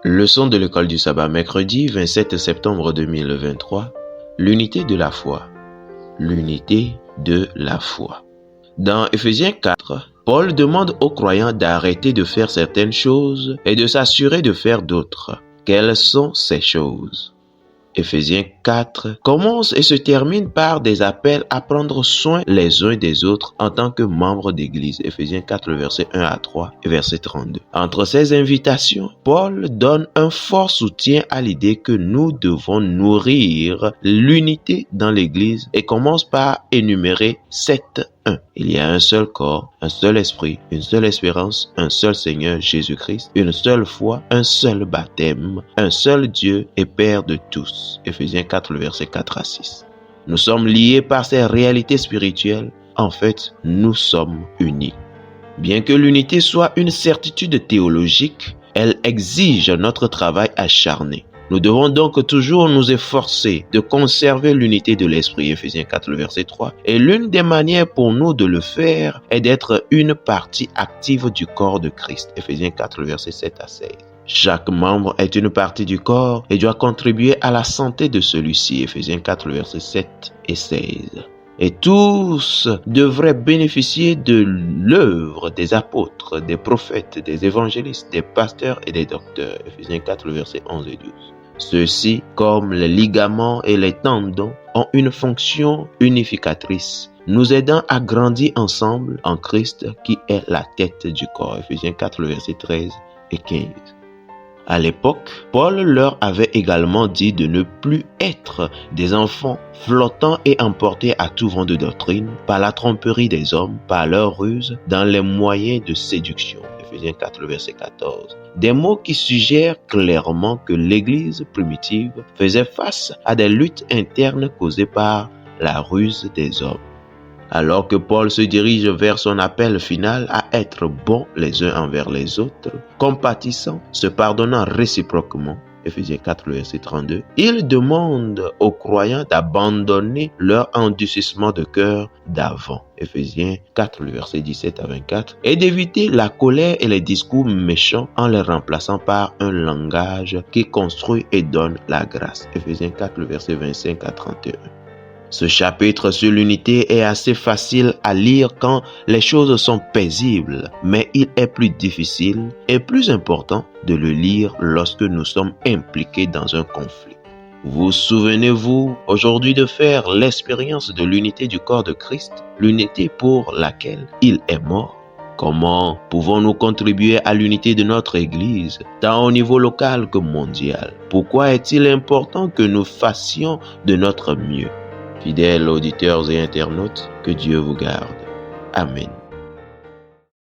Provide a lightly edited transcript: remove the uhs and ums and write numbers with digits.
Leçon de l'école du sabbat, mercredi 27 septembre 2023. L'unité de la foi. L'unité de la foi. Dans Éphésiens 4, Paul demande aux croyants d'arrêter de faire certaines choses et de s'assurer de faire d'autres. Quelles sont ces choses? Éphésiens 4 commence et se termine par des appels à prendre soin les uns des autres en tant que membres d'Église. Éphésiens 4, versets 1 à 3 et verset 32. Entre ces invitations, Paul donne un fort soutien à l'idée que nous devons nourrir l'unité dans l'Église et commence par énumérer 7 1. Il y a un seul corps, un seul esprit, une seule espérance, un seul Seigneur Jésus-Christ, une seule foi, un seul baptême, un seul Dieu et Père de tous. Éphésiens 4, versets 4 à 6. Nous sommes liés par ces réalités spirituelles. En fait, nous sommes unis. Bien que l'unité soit une certitude théologique, elle exige notre travail acharné. Nous devons donc toujours nous efforcer de conserver l'unité de l'esprit, Éphésiens 4, verset 3. Et l'une des manières pour nous de le faire est d'être une partie active du corps de Christ, Éphésiens 4, verset 7 à 16. Chaque membre est une partie du corps et doit contribuer à la santé de celui-ci, Éphésiens 4, verset 7 et 16. Et tous devraient bénéficier de l'œuvre des apôtres, des prophètes, des évangélistes, des pasteurs et des docteurs, Éphésiens 4, versets 11 et 12. Ceux-ci, comme les ligaments et les tendons, ont une fonction unificatrice, nous aidant à grandir ensemble en Christ qui est la tête du corps. Éphésiens 4, versets 13 et 15. À l'époque, Paul leur avait également dit de ne plus être des enfants flottants et emportés à tout vent de doctrine par la tromperie des hommes, par leur ruse, dans les moyens de séduction. Éphésiens 4, verset 14. Des mots qui suggèrent clairement que l'Église primitive faisait face à des luttes internes causées par la ruse des hommes. Alors que Paul se dirige vers son appel final à être bons les uns envers les autres, compatissants, se pardonnant réciproquement, Éphésiens 4, verset 32, il demande aux croyants d'abandonner leur endurcissement de cœur d'avant, Éphésiens 4, verset 17 à 24, et d'éviter la colère et les discours méchants en les remplaçant par un langage qui construit et donne la grâce, Éphésiens 4, verset 25 à 31. Ce chapitre sur l'unité est assez facile à lire quand les choses sont paisibles, mais il est plus difficile et plus important de le lire lorsque nous sommes impliqués dans un conflit. Vous souvenez-vous aujourd'hui de faire l'expérience de l'unité du corps de Christ, l'unité pour laquelle il est mort? Comment pouvons-nous contribuer à l'unité de notre Église, tant au niveau local que mondial? Pourquoi est-il important que nous fassions de notre mieux? Fidèles auditeurs et internautes, que Dieu vous garde. Amen.